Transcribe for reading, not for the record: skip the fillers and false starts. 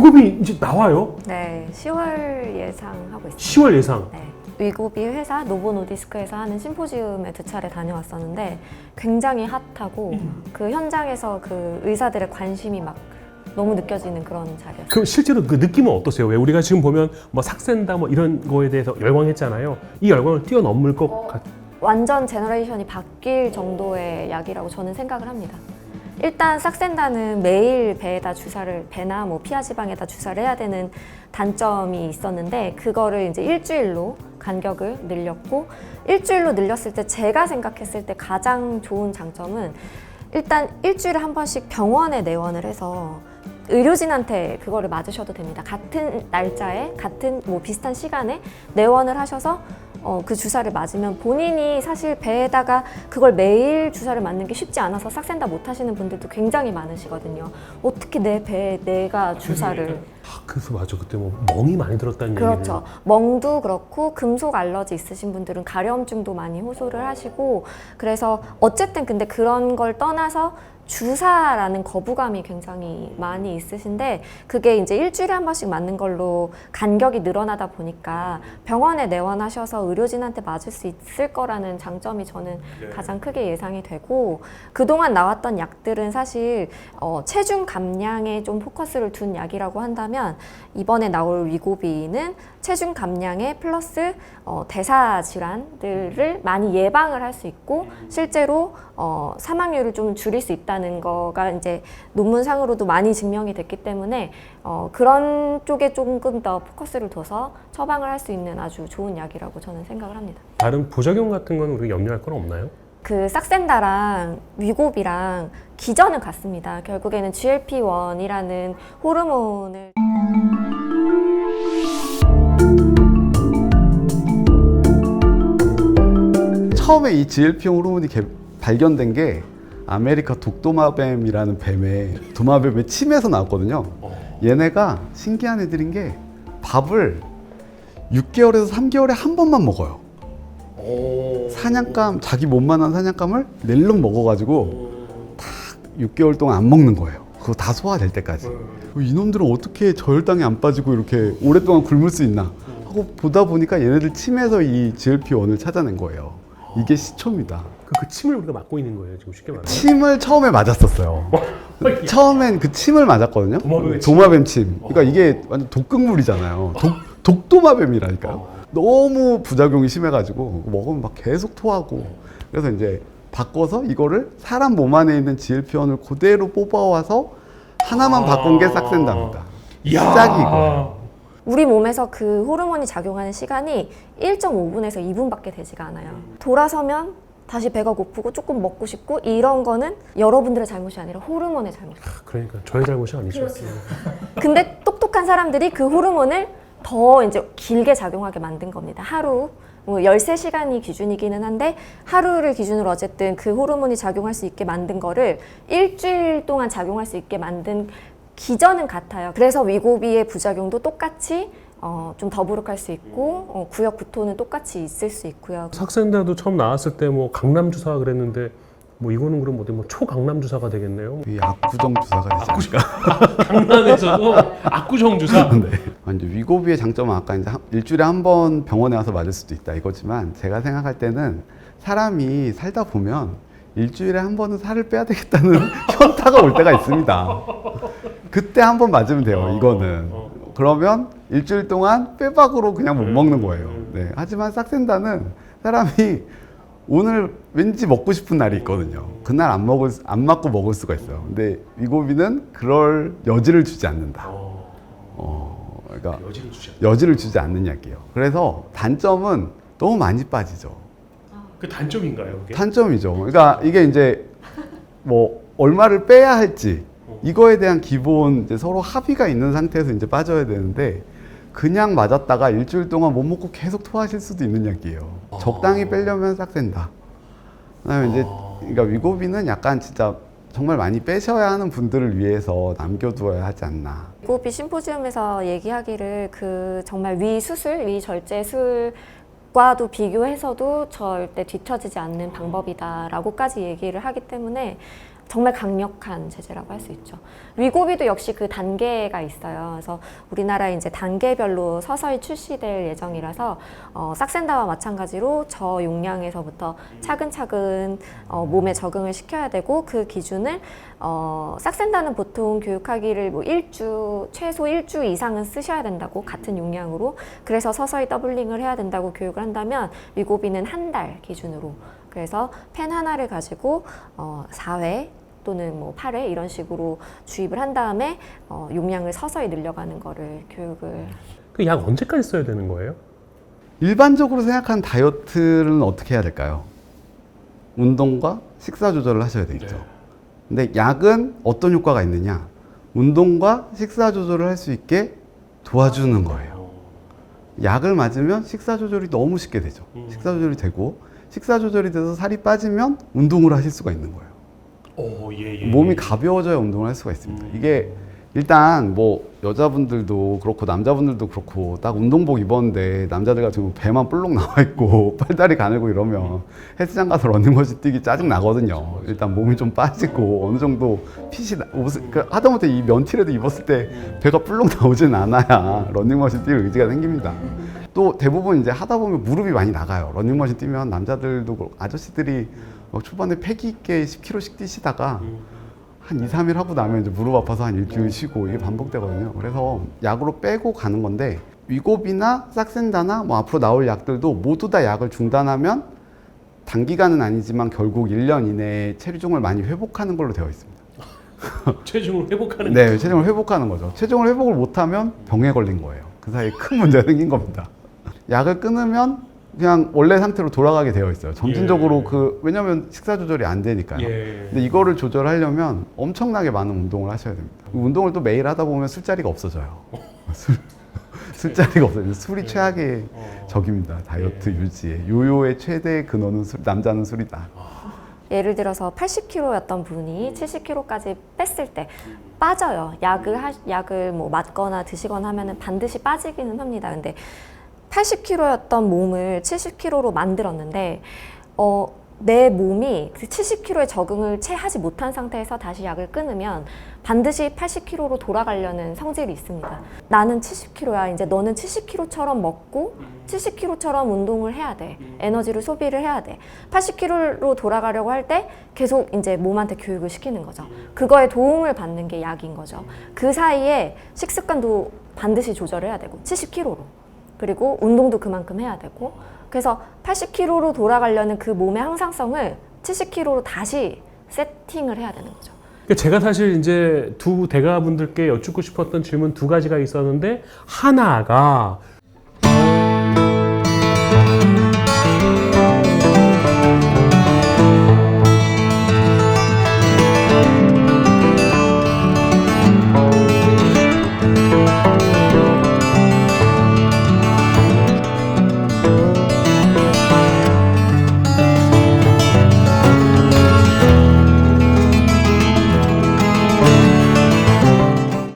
위고비 이제 나와요? 네, 10월 예상하고 있습니다. 10월 예상. 네. 위고비 회사 노보노디스크에서 하는 심포지움에 2차례 다녀왔었는데 굉장히 핫하고 그 현장에서 그 의사들의 관심이 막 너무 느껴지는 그런 자리였어요. 그럼 실제로 그 느낌은 어떠세요? 왜 우리가 지금 보면 뭐 삭센다 뭐 이런 거에 대해서 열광했잖아요. 이 열광을 뛰어넘을 것 같아요. 완전 제너레이션이 바뀔 정도의 약이라고 저는 생각을 합니다. 일단 삭센다는 매일 배나 뭐 피하지방에다 주사를 해야 되는 단점이 있었는데 그거를 이제 일주일로 간격을 늘렸고 일주일로 늘렸을 때 제가 생각했을 때 가장 좋은 장점은 일단 일주일에 한 번씩 병원에 내원을 해서 의료진한테 그거를 맞으셔도 됩니다. 같은 날짜에 같은 뭐 비슷한 시간에 내원을 하셔서 그 주사를 맞으면 본인이 사실 배에다가 그걸 매일 주사를 맞는 게 쉽지 않아서 삭센다 못 하시는 분들도 굉장히 많으시거든요. 어떻게 내 배에 내가 주사를. 그래서 맞아. 그때 뭐 멍이 많이 들었다는 얘기를. 그렇죠. 멍도 그렇고 금속 알러지 있으신 분들은 가려움증도 많이 호소를 하시고 그래서 어쨌든 근데 그런 걸 떠나서 주사라는 거부감이 굉장히 많이 있으신데 그게 이제 일주일에 한 번씩 맞는 걸로 간격이 늘어나다 보니까 병원에 내원하셔서 의료진한테 맞을 수 있을 거라는 장점이 저는 가장 크게 예상이 되고 그동안 나왔던 약들은 사실 체중 감량에 좀 포커스를 둔 약이라고 한다면 이번에 나올 위고비는 체중 감량에 플러스 대사 질환들을 많이 예방을 할 수 있고 실제로 사망률을 좀 줄일 수 있다는 거가 이제 논문상으로도 많이 증명이 됐기 때문에 그런 쪽에 조금 더 포커스를 둬서 처방을 할 수 있는 아주 좋은 약이라고 저는 생각을 합니다. 다른 부작용 같은 건 우리가 염려할 건 없나요? 그 삭센다랑 위고비랑 기전은 같습니다. 결국에는 GLP-1이라는 호르몬을 처음에 이 GLP 호르몬이 발견된 게 아메리카 독도마뱀이라는 도마뱀의 침에서 나왔거든요. 얘네가 신기한 애들인 게 밥을 6개월에서 3개월에 한 번만 먹어요. 사냥감, 자기 몸만한 사냥감을 낼름 먹어가지고 딱 6개월 동안 안 먹는 거예요. 그거 다 소화될 때까지. 이놈들은 어떻게 저혈당이 안 빠지고 이렇게 오랫동안 굶을 수 있나 하고 보다 보니까 얘네들 침에서 이 GLP-1을 찾아낸 거예요. 이게 시초입니다. 그 침을 우리가 맞고 있는 거예요, 지금 쉽게 말하면. 침을 처음에 맞았었어요. 처음엔 그 침을 맞았거든요. 도마뱀 침. 그러니까 이게 완전 독극물이잖아요. 독도마뱀이라니까요. 너무 부작용이 심해가지고 먹으면 막 계속 토하고. 그래서 이제 바꿔서 이거를 사람 몸 안에 있는 GLP-1을 그대로 뽑아와서 하나만 바꾼 게 삭센다입니다. 시작이 이거예요. 우리 몸에서 그 호르몬이 작용하는 시간이 1.5분에서 2분밖에 되지가 않아요. 돌아서면 다시 배가 고프고 조금 먹고 싶고 이런 거는 여러분들의 잘못이 아니라 호르몬의 잘못이에요. 그러니까 저의 잘못이 아니죠. 근데 똑똑한 사람들이 그 호르몬을 더 이제 길게 작용하게 만든 겁니다. 하루 뭐 13시간이 기준이기는 한데 하루를 기준으로 어쨌든 그 호르몬이 작용할 수 있게 만든 거를 일주일 동안 작용할 수 있게 만든 기전은 같아요. 그래서 위고비의 부작용도 똑같이 좀 더부룩할 수 있고 구역 구토는 똑같이 있을 수 있고요. 삭센다도 처음 나왔을 때 뭐 강남 주사 그랬는데 뭐 이거는 그럼 어디 뭐 초강남 주사가 되겠네요. 이 압구정 주사가 되지 않을까? 강남에서도 압구정 주사. 네. 이제 위고비의 장점은 아까 이제 일주일에 한 번 병원에 와서 맞을 수도 있다 이거지만 제가 생각할 때는 사람이 살다 보면 일주일에 한 번은 살을 빼야 되겠다는 현타가 올 때가 있습니다. 그때 한 번 맞으면 돼요. 이거는. 그러면 일주일 동안 빼박으로 그냥 못 먹는 거예요. 네. 하지만 삭센다는 사람이 오늘 왠지 먹고 싶은 날이 있거든요. 그날 안 맞고 먹을 수가 있어요. 근데 위고비는 그럴 여지를 주지 않는다. 그러니까 여지를 주지 않는 약이에요. 그래서 단점은 너무 많이 빠지죠. 그 단점인가요, 그게? 단점이죠. 그러니까 이게 이제 뭐 얼마를 빼야 할지 이거에 대한 기본 이제 서로 합의가 있는 상태에서 이제 빠져야 되는데 그냥 맞았다가 일주일 동안 못 먹고 계속 토하실 수도 있는 약이에요. 적당히 빼려면 삭센다. 그다음에 이제 그러니까 위고비는 약간 진짜 정말 많이 빼셔야 하는 분들을 위해서 남겨두어야 하지 않나. 위고비 심포지움에서 얘기하기를 그 정말 위 절제술과도 비교해서도 절대 뒤처지지 않는 방법이다라고까지 얘기를 하기 때문에 정말 강력한 제재라고 할 수 있죠. 위고비도 역시 그 단계가 있어요. 그래서 우리나라에 이제 단계별로 서서히 출시될 예정이라서 싹센다와 마찬가지로 저용량에서부터 차근차근 몸에 적응을 시켜야 되고 그 기준을 싹센다는 보통 교육하기를 뭐 최소 1주 이상은 쓰셔야 된다고 같은 용량으로 그래서 서서히 더블링을 해야 된다고 교육을 한다면 위고비는 한 달 기준으로 그래서 펜 하나를 가지고 4회 또는 뭐 8회 이런 식으로 주입을 한 다음에 용량을 서서히 늘려가는 거를 교육을 그 약 언제까지 써야 되는 거예요? 일반적으로 생각하는 다이어트는 어떻게 해야 될까요? 운동과 식사 조절을 하셔야 되겠죠. 근데 약은 어떤 효과가 있느냐? 운동과 식사 조절을 할 수 있게 도와주는 거예요. 약을 맞으면 식사 조절이 너무 쉽게 되죠. 식사 조절이 되고 식사 조절이 돼서 살이 빠지면 운동을 하실 수가 있는 거예요. 몸이 가벼워져야 운동을 할 수가 있습니다. 이게 일단 뭐 여자분들도 그렇고 남자분들도 그렇고 딱 운동복 입었는데 남자들 같은 경우 배만 볼록 나와 있고 팔다리 가늘고 이러면 헬스장 가서 러닝머신 뛰기 짜증 나거든요. 일단 몸이 좀 빠지고 어느 정도 핏이 하다못해 이 면티라도 입었을 때 배가 볼록 나오진 않아야 러닝머신 뛸 의지가 생깁니다. 또 대부분 이제 하다 보면 무릎이 많이 나가요. 러닝머신 뛰면 남자들도 그렇고 아저씨들이 초반에 패기 있게 10km씩 뛰시다가 한 2, 3일 하고 나면 이제 무릎 아파서 한 일주일 쉬고 이게 반복되거든요. 그래서 약으로 빼고 가는 건데 위고비나 싹센다나 뭐 앞으로 나올 약들도 모두 다 약을 중단하면 단기간은 아니지만 결국 1년 이내에 체중을 많이 회복하는 걸로 되어 있습니다. 체중을 회복하는 네, 체중을 회복하는 거죠. 체중을 회복을 못하면 병에 걸린 거예요. 그 사이에 큰 문제가 생긴 겁니다. 약을 끊으면 그냥 원래 상태로 돌아가게 되어 있어요. 점진적으로 왜냐면 식사 조절이 안 되니까요. 근데 이거를 조절하려면 엄청나게 많은 운동을 하셔야 됩니다. 운동을 또 매일 하다 보면 술자리가 없어져요. 술자리가 없어요. 술이 최악의 적입니다. 다이어트 유지에. 요요의 최대 근원은 남자는 술이다. 예를 들어서 80kg였던 분이 70kg까지 뺐을 때 빠져요. 약을 뭐 맞거나 드시거나 하면은 반드시 빠지기는 합니다. 근데 80kg였던 몸을 70kg로 만들었는데 내 몸이 그 70kg에 적응을 채 하지 못한 상태에서 다시 약을 끊으면 반드시 80kg로 돌아가려는 성질이 있습니다. 나는 70kg야. 이제 너는 70kg처럼 먹고 70kg처럼 운동을 해야 돼. 에너지를 소비를 해야 돼. 80kg로 돌아가려고 할 때 계속 이제 몸한테 교육을 시키는 거죠. 그거에 도움을 받는 게 약인 거죠. 그 사이에 식습관도 반드시 조절해야 되고 70kg로. 그리고 운동도 그만큼 해야 되고 그래서 80kg로 돌아가려는 그 몸의 항상성을 70kg로 다시 세팅을 해야 되는 거죠. 제가 사실 이제 두 대가분들께 여쭙고 싶었던 질문 두 가지가 있었는데 하나가